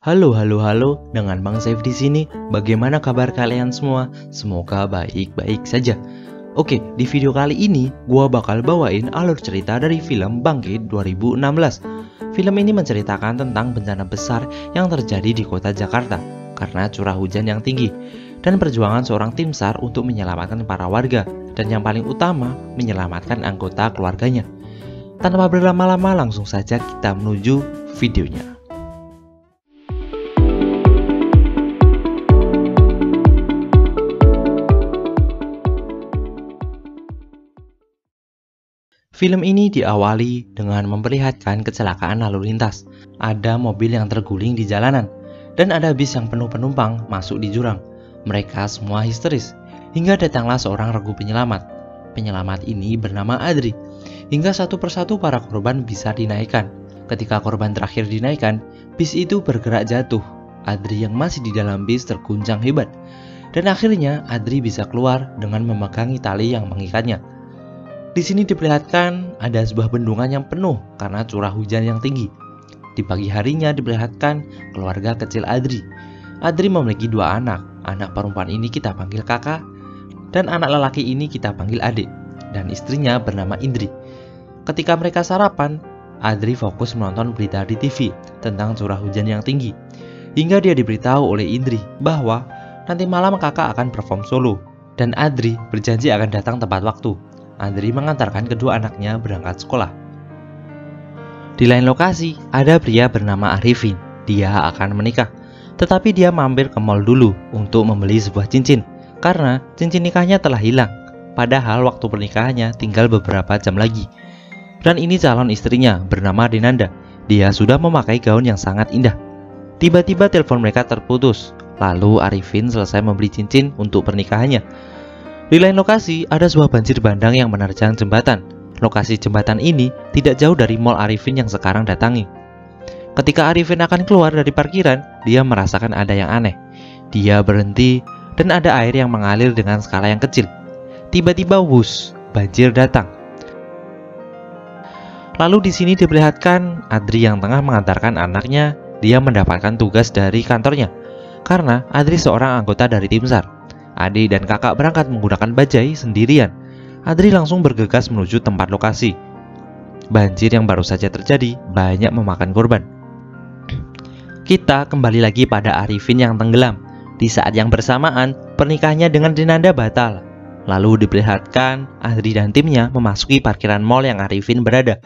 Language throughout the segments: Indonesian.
Halo, dengan Bang Saif di sini. Bagaimana kabar kalian semua? Semoga baik-baik saja. Oke, di video kali ini gua bakal bawain alur cerita dari film Bangkit 2016. Film ini menceritakan tentang bencana besar yang terjadi di kota Jakarta karena curah hujan yang tinggi dan perjuangan seorang tim SAR untuk menyelamatkan para warga dan yang paling utama menyelamatkan anggota keluarganya. Tanpa berlama-lama langsung saja kita menuju videonya. Film ini diawali dengan memperlihatkan kecelakaan lalu lintas. Ada mobil yang terguling di jalanan, dan ada bis yang penuh penumpang masuk di jurang. Mereka semua histeris, hingga datanglah seorang regu penyelamat. Penyelamat ini bernama Adri. Hingga satu persatu para korban bisa dinaikkan. Ketika korban terakhir dinaikkan, bis itu bergerak jatuh. Adri yang masih di dalam bis terguncang hebat. Dan akhirnya Adri bisa keluar dengan memegangi tali yang mengikatnya. Di sini diperlihatkan ada sebuah bendungan yang penuh karena curah hujan yang tinggi. Di pagi harinya diperlihatkan keluarga kecil Adri. Adri memiliki dua anak. Anak perempuan ini kita panggil kakak, dan anak lelaki ini kita panggil adik. Dan istrinya bernama Indri. Ketika mereka sarapan, Adri fokus menonton berita di TV tentang curah hujan yang tinggi. Hingga dia diberitahu oleh Indri bahwa nanti malam kakak akan perform solo, dan Adri berjanji akan datang tepat waktu. Adri mengantarkan kedua anaknya berangkat sekolah. Di lain lokasi, ada pria bernama Arifin. Dia akan menikah, tetapi dia mampir ke mall dulu untuk membeli sebuah cincin, karena cincin nikahnya telah hilang. Padahal waktu pernikahannya tinggal beberapa jam lagi. Dan ini calon istrinya bernama Dinanda. Dia sudah memakai gaun yang sangat indah. Tiba-tiba telepon mereka terputus. Lalu Arifin selesai membeli cincin untuk pernikahannya. Di lain lokasi, ada sebuah banjir bandang yang menerjang jembatan. Lokasi jembatan ini tidak jauh dari mall Arifin yang sekarang datangi. Ketika Arifin akan keluar dari parkiran, dia merasakan ada yang aneh. Dia berhenti dan ada air yang mengalir dengan skala yang kecil. Tiba-tiba wush, banjir datang. Lalu di sini diperlihatkan Adri yang tengah mengantarkan anaknya. Dia mendapatkan tugas dari kantornya karena Adri seorang anggota dari tim SAR. Adik dan kakak berangkat menggunakan bajai sendirian. Adri langsung bergegas menuju tempat lokasi. Banjir yang baru saja terjadi banyak memakan korban. Kita kembali lagi pada Arifin yang tenggelam. Di saat yang bersamaan, pernikahannya dengan Dinanda batal. Lalu diperlihatkan Adri dan timnya memasuki parkiran mall yang Arifin berada.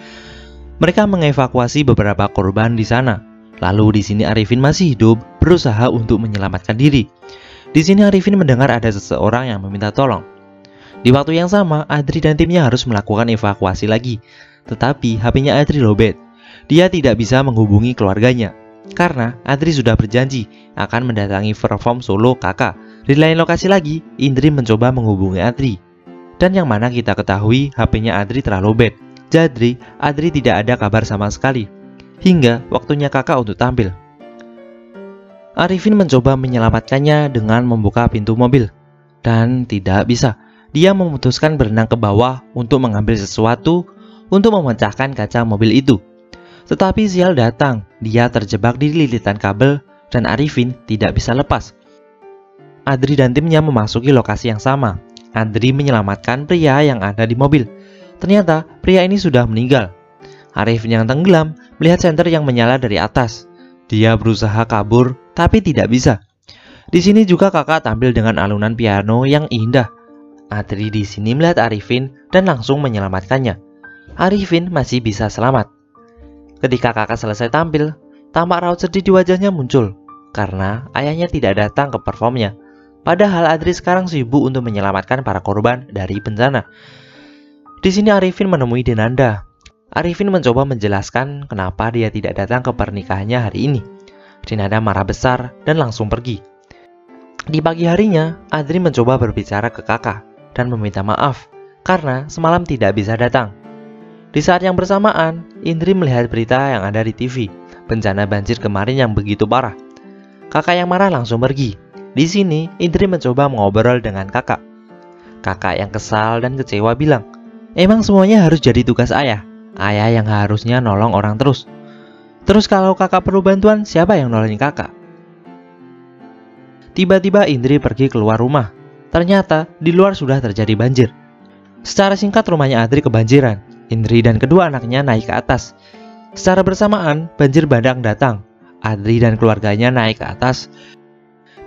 Mereka mengevakuasi beberapa korban di sana. Lalu di sini Arifin masih hidup, berusaha untuk menyelamatkan diri. Di sini Arifin mendengar ada seseorang yang meminta tolong. Di waktu yang sama, Adri dan timnya harus melakukan evakuasi lagi. Tetapi HP-nya Adri lowbat. Dia tidak bisa menghubungi keluarganya karena Adri sudah berjanji akan mendatangi perform solo kakak. Di lain lokasi lagi, Indri mencoba menghubungi Adri. Dan yang mana kita ketahui HP-nya Adri telah lowbat. Jadi, Adri tidak ada kabar sama sekali. Hingga waktunya kakak untuk tampil. Arifin mencoba menyelamatkannya dengan membuka pintu mobil, dan tidak bisa. Dia memutuskan berenang ke bawah untuk mengambil sesuatu untuk memecahkan kaca mobil itu. Tetapi sial datang, dia terjebak di lilitan kabel dan Arifin tidak bisa lepas. Adri dan timnya memasuki lokasi yang sama. Adri menyelamatkan pria yang ada di mobil. Ternyata pria ini sudah meninggal. Arifin yang tenggelam melihat senter yang menyala dari atas. Dia berusaha kabur, tapi tidak bisa. Di sini juga kakak tampil dengan alunan piano yang indah. Adri di sini melihat Arifin dan langsung menyelamatkannya. Arifin masih bisa selamat. Ketika kakak selesai tampil, tampak raut sedih di wajahnya muncul karena ayahnya tidak datang ke performnya. Padahal Adri sekarang sibuk untuk menyelamatkan para korban dari bencana. Di sini Arifin menemui Dinanda. Arifin mencoba menjelaskan kenapa dia tidak datang ke pernikahannya hari ini. Dinanda marah besar dan langsung pergi. Di pagi harinya, Adri mencoba berbicara ke kakak dan meminta maaf karena semalam tidak bisa datang. Di saat yang bersamaan, Indri melihat berita yang ada di TV, bencana banjir kemarin yang begitu parah. Kakak yang marah langsung pergi. Di sini, Indri mencoba mengobrol dengan kakak. Kakak yang kesal dan kecewa bilang, "Emang semuanya harus jadi tugas ayah? Ayah yang harusnya nolong orang terus." Terus kalau kakak perlu bantuan, siapa yang nolongin kakak? Tiba-tiba Indri pergi keluar rumah. Ternyata di luar sudah terjadi banjir. Secara singkat rumahnya Adri kebanjiran. Indri dan kedua anaknya naik ke atas. Secara bersamaan banjir bandang datang. Adri dan keluarganya naik ke atas.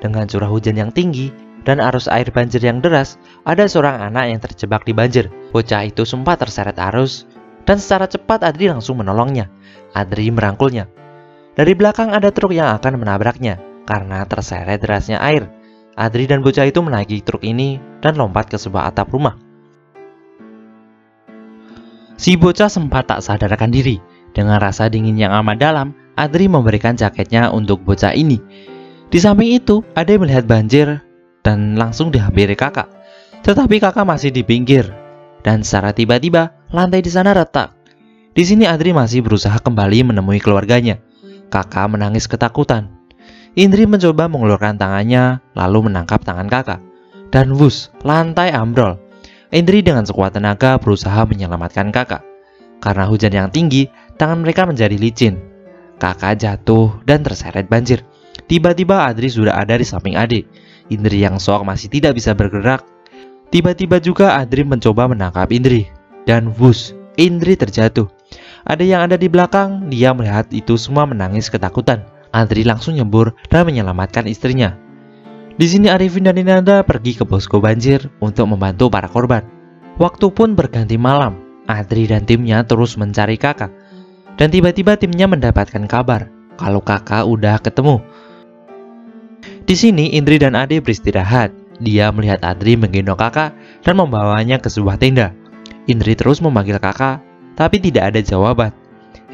Dengan curah hujan yang tinggi dan arus air banjir yang deras, ada seorang anak yang terjebak di banjir. Bocah itu sempat terseret arus dan secara cepat Adri langsung menolongnya. Adri merangkulnya. Dari belakang ada truk yang akan menabraknya karena terseret derasnya air. Adri dan bocah itu menaiki truk ini dan lompat ke sebuah atap rumah. Si bocah sempat tak sadarkan diri. Dengan rasa dingin yang amat dalam, Adri memberikan jaketnya untuk bocah ini. Di samping itu, Ade melihat banjir dan langsung dihampiri kakak. Tetapi kakak masih di pinggir. Dan secara tiba-tiba, lantai di sana retak. Di sini Adri masih berusaha kembali menemui keluarganya. Kakak menangis ketakutan. Indri mencoba mengeluarkan tangannya, lalu menangkap tangan kakak. Dan wus, lantai ambrol. Indri dengan sekuat tenaga berusaha menyelamatkan kakak. Karena hujan yang tinggi, tangan mereka menjadi licin. Kakak jatuh dan terseret banjir. Tiba-tiba Adri sudah ada di samping Ade. Indri yang shock masih tidak bisa bergerak. Tiba-tiba juga Adri mencoba menangkap Indri. Dan wus, Indri terjatuh. Ada yang ada di belakang, dia melihat itu semua menangis ketakutan. Adri langsung nyembur dan menyelamatkan istrinya. Di sini Arifin dan Ninanda pergi ke posko banjir untuk membantu para korban. Waktu pun berganti malam. Adri dan timnya terus mencari kakak. Dan tiba-tiba timnya mendapatkan kabar kalau kakak udah ketemu. Di sini Indri dan Ade beristirahat. Dia melihat Adri menggendong kakak dan membawanya ke sebuah tenda. Indri terus memanggil kakak, tapi tidak ada jawaban.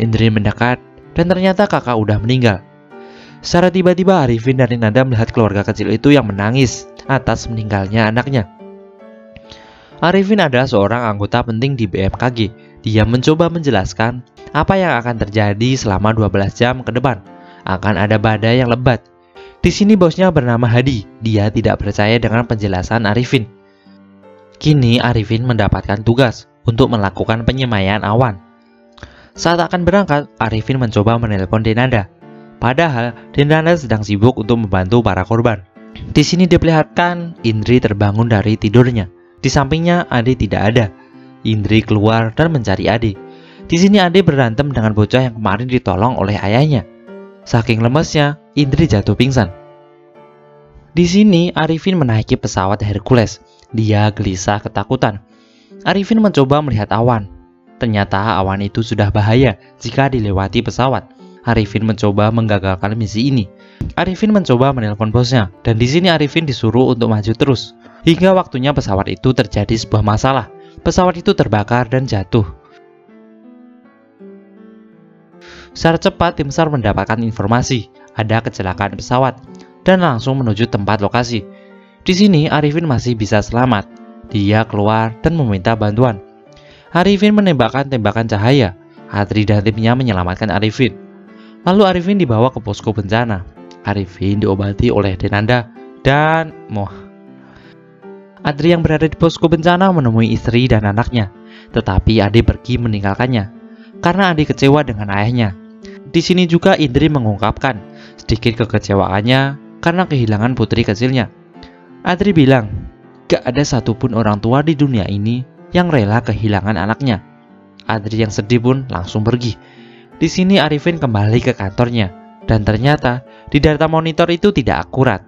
Indri mendekat dan ternyata kakak udah meninggal. Secara tiba-tiba Arifin dan Ninanda melihat keluarga kecil itu yang menangis atas meninggalnya anaknya. Arifin adalah seorang anggota penting di BMKG. Dia mencoba menjelaskan apa yang akan terjadi selama 12 jam ke depan. Akan ada badai yang lebat. Di sini bosnya bernama Hadi. Dia tidak percaya dengan penjelasan Arifin. Kini Arifin mendapatkan tugas untuk melakukan penyemaian awan. Saat akan berangkat, Arifin mencoba menelpon Ninanda. Padahal Ninanda sedang sibuk untuk membantu para korban. Di sini diperlihatkan Indri terbangun dari tidurnya. Di sampingnya Ade tidak ada. Indri keluar dan mencari Ade. Di sini Ade berantem dengan bocah yang kemarin ditolong oleh ayahnya. Saking lemesnya, Indri jatuh pingsan. Di sini Arifin menaiki pesawat Hercules. Dia gelisah ketakutan. Arifin mencoba melihat awan. Ternyata awan itu sudah bahaya jika dilewati pesawat. Arifin mencoba menggagalkan misi ini. Arifin mencoba menelpon bosnya, dan di sini Arifin disuruh untuk maju terus. Hingga waktunya pesawat itu terjadi sebuah masalah. Pesawat itu terbakar dan jatuh. Secara cepat tim SAR mendapatkan informasi ada kecelakaan pesawat dan langsung menuju tempat lokasi. Di sini Arifin masih bisa selamat. Dia keluar dan meminta bantuan. Arifin menembakkan tembakan cahaya. Adri dan timnya menyelamatkan Arifin. Lalu Arifin dibawa ke posko bencana. Arifin diobati oleh Ninanda dan Moh. Adri yang berada di posko bencana menemui istri dan anaknya. Tetapi Ade pergi meninggalkannya karena Ade kecewa dengan ayahnya. Di sini juga Indri mengungkapkan sedikit kekecewaannya karena kehilangan putri kecilnya. Adri bilang, gak ada satupun orang tua di dunia ini yang rela kehilangan anaknya. Adri yang sedih pun langsung pergi. Di sini Arifin kembali ke kantornya, dan ternyata di data monitor itu tidak akurat.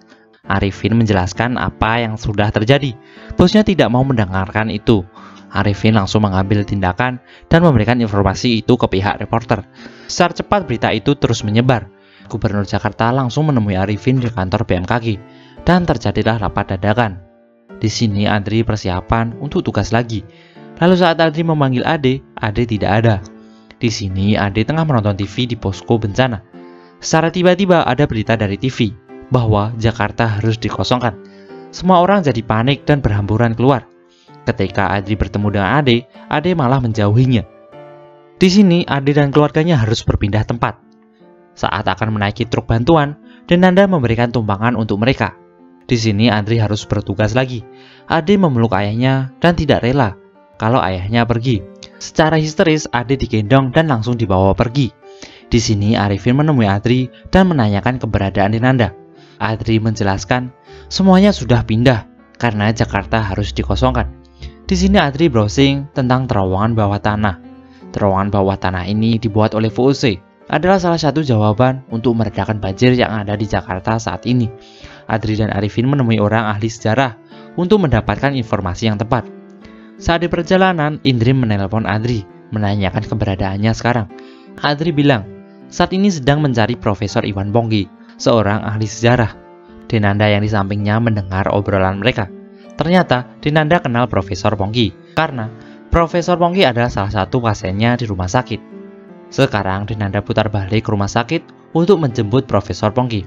Arifin menjelaskan apa yang sudah terjadi. Bosnya tidak mau mendengarkan itu. Arifin langsung mengambil tindakan dan memberikan informasi itu ke pihak reporter. Secara cepat berita itu terus menyebar. Gubernur Jakarta langsung menemui Arifin di kantor BMKG, dan terjadilah rapat dadakan. Di sini Adri persiapan untuk tugas lagi. Lalu saat Adri memanggil Ade, Ade tidak ada. Di sini Ade tengah menonton TV di posko bencana. Secara tiba-tiba ada berita dari TV bahwa Jakarta harus dikosongkan. Semua orang jadi panik dan berhamburan keluar. Ketika Adri bertemu dengan Ade, Ade malah menjauhinya. Di sini Ade dan keluarganya harus berpindah tempat. Saat akan menaiki truk bantuan, Ninanda memberikan tumpangan untuk mereka. Di sini Adri harus bertugas lagi. Ade memeluk ayahnya dan tidak rela kalau ayahnya pergi. Secara histeris Ade digendong dan langsung dibawa pergi. Di sini Arifin menemui Adri dan menanyakan keberadaan Dinanda. Adri menjelaskan semuanya sudah pindah karena Jakarta harus dikosongkan. Di sini Adri browsing tentang terowongan bawah tanah. Terowongan bawah tanah ini dibuat oleh VOC, adalah salah satu jawaban untuk meredakan banjir yang ada di Jakarta saat ini. Adri dan Arifin menemui orang ahli sejarah untuk mendapatkan informasi yang tepat. Saat di perjalanan, Indri menelpon Adri, menanyakan keberadaannya sekarang. Adri bilang, saat ini sedang mencari Profesor Iwan Pongki, seorang ahli sejarah. Dinanda yang di sampingnya mendengar obrolan mereka. Ternyata Dinanda kenal Profesor Pongki, karena Profesor Pongki adalah salah satu pasiennya di rumah sakit. Sekarang Dinanda putar balik ke rumah sakit untuk menjemput Profesor Pongki.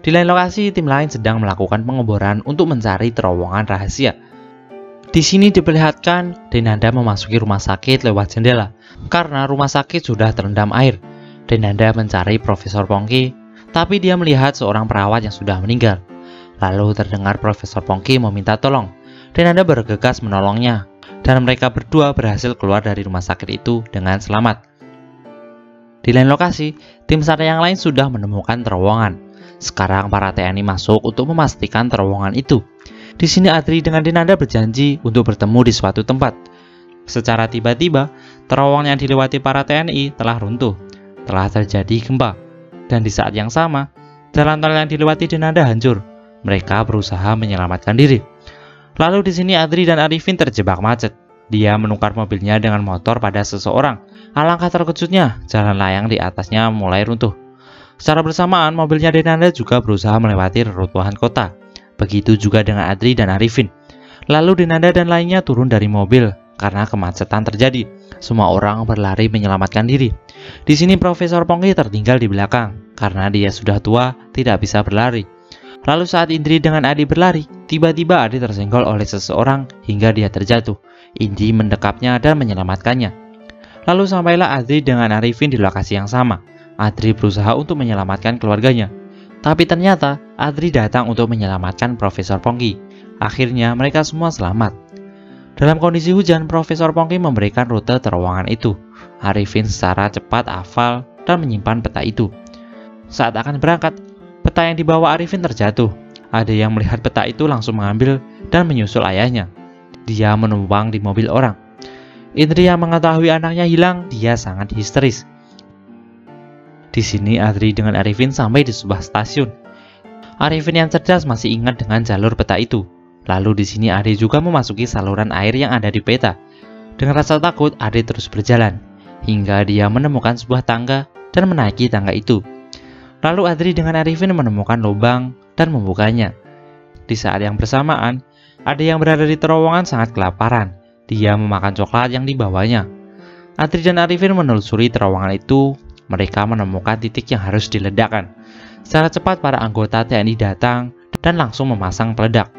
Di lain lokasi, tim lain sedang melakukan pengeboran untuk mencari terowongan rahasia. Di sini diperlihatkan Dinanda memasuki rumah sakit lewat jendela, karena rumah sakit sudah terendam air. Dinanda mencari Profesor Pongki, tapi dia melihat seorang perawat yang sudah meninggal. Lalu terdengar Profesor Pongki meminta tolong. Dinanda bergegas menolongnya, dan mereka berdua berhasil keluar dari rumah sakit itu dengan selamat. Di lain lokasi, tim SAR yang lain sudah menemukan terowongan. Sekarang para TNI masuk untuk memastikan terowongan itu. Di sini Adri dengan Dinanda berjanji untuk bertemu di suatu tempat. Secara tiba-tiba, terowongan yang dilewati para TNI telah runtuh. Telah terjadi gempa, dan di saat yang sama, jalan tol yang dilewati Dinanda hancur. Mereka berusaha menyelamatkan diri. Lalu di sini Adri dan Arifin terjebak macet. Dia menukar mobilnya dengan motor pada seseorang. Alangkah terkejutnya, jalan layang di atasnya mulai runtuh. Secara bersamaan, mobilnya Dinanda juga berusaha melewati reruntuhan kota. Begitu juga dengan Adri dan Arifin. Lalu Dinanda dan lainnya turun dari mobil karena kemacetan terjadi. Semua orang berlari menyelamatkan diri. Di sini Profesor Pongki tertinggal di belakang karena dia sudah tua, tidak bisa berlari. Lalu saat Indri dengan Adi berlari, tiba-tiba Adi tersenggol oleh seseorang hingga dia terjatuh. Indri mendekapnya dan menyelamatkannya. Lalu sampailah Adri dengan Arifin di lokasi yang sama. Adri berusaha untuk menyelamatkan keluarganya. Tapi ternyata Adri datang untuk menyelamatkan Profesor Pongki. Akhirnya mereka semua selamat. Dalam kondisi hujan, Profesor Pongki memberikan rute terowongan itu. Arifin secara cepat hafal dan menyimpan peta itu. Saat akan berangkat, peta yang dibawa Arifin terjatuh. Ada yang melihat peta itu langsung mengambil dan menyusul ayahnya. Dia menumpang di mobil orang. Indri yang mengetahui anaknya hilang, dia sangat histeris. Di sini Adri dengan Arifin sampai di sebuah stasiun. Arifin yang cerdas masih ingat dengan jalur peta itu. Lalu di sini Ade juga memasuki saluran air yang ada di peta. Dengan rasa takut, Ade terus berjalan hingga dia menemukan sebuah tangga dan menaiki tangga itu. Lalu Adri dengan Arifin menemukan lubang dan membukanya. Di saat yang bersamaan, Ade yang berada di terowongan sangat kelaparan. Dia memakan coklat yang dibawanya. Adri dan Arifin menelusuri terowongan itu. Mereka menemukan titik yang harus diledakkan. Secara cepat para anggota TNI datang dan langsung memasang peledak.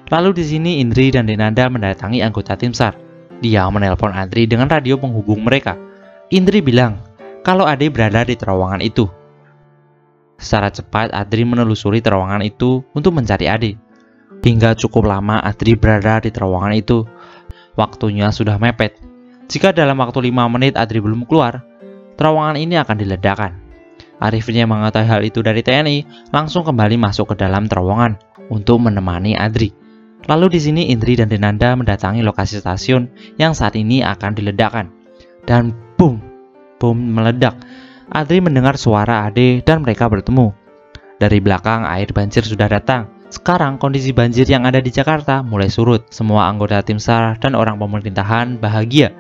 Lalu di sini Indri dan Dinanda mendatangi anggota tim SAR. Dia menelpon Adri dengan radio penghubung mereka. Indri bilang kalau Ade berada di terowongan itu. Secara cepat Adri menelusuri terowongan itu untuk mencari Ade. Hingga cukup lama Adri berada di terowongan itu. Waktunya sudah mepet. Jika dalam waktu 5 menit Adri belum keluar, terowongan ini akan diledakkan. Arifin yang mengetahui hal itu dari TNI langsung kembali masuk ke dalam terowongan untuk menemani Adri. Lalu di sini Indri dan Dinanda mendatangi lokasi stasiun yang saat ini akan diledakkan. Dan boom, bom meledak. Adri mendengar suara Ade dan mereka bertemu. Dari belakang air banjir sudah datang. Sekarang kondisi banjir yang ada di Jakarta mulai surut. Semua anggota tim SAR dan orang pemerintahan bahagia.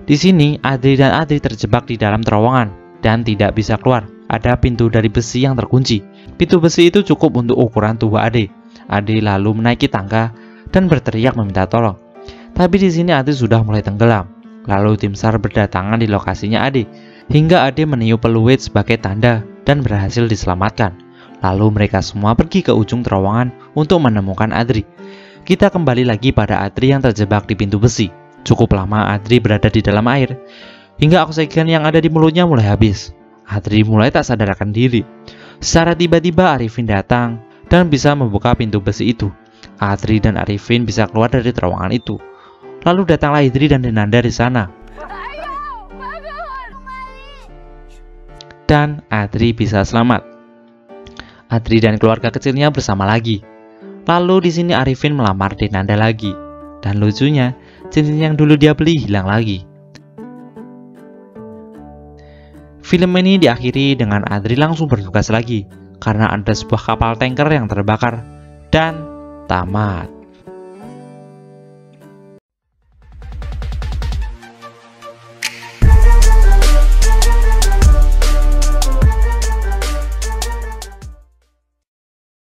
Di sini Adri dan Adri terjebak di dalam terowongan dan tidak bisa keluar. Ada pintu dari besi yang terkunci. Pintu besi itu cukup untuk ukuran tubuh Ade. Ade lalu menaiki tangga dan berteriak meminta tolong. Tapi di sini Ade sudah mulai tenggelam. Lalu tim SAR berdatangan di lokasinya Ade, hingga Ade meniup peluit sebagai tanda dan berhasil diselamatkan. Lalu mereka semua pergi ke ujung terowongan untuk menemukan Adri. Kita kembali lagi pada Adri yang terjebak di pintu besi. Cukup lama Adri berada di dalam air, hingga oksigen yang ada di mulutnya mulai habis. Adri mulai tak sadarkan diri. Secara tiba-tiba Arifin datang dan bisa membuka pintu besi itu. Adri dan Arifin bisa keluar dari terowongan itu. Lalu datanglah Indri dan Dinanda di sana. dan Adri bisa selamat. Adri dan keluarga kecilnya bersama lagi. Lalu di sini Arifin melamar Dinanda lagi. Dan lucunya, cincin yang dulu dia beli hilang lagi. Film ini diakhiri dengan Adri langsung bertugas lagi karena ada sebuah kapal tanker yang terbakar dan tamat.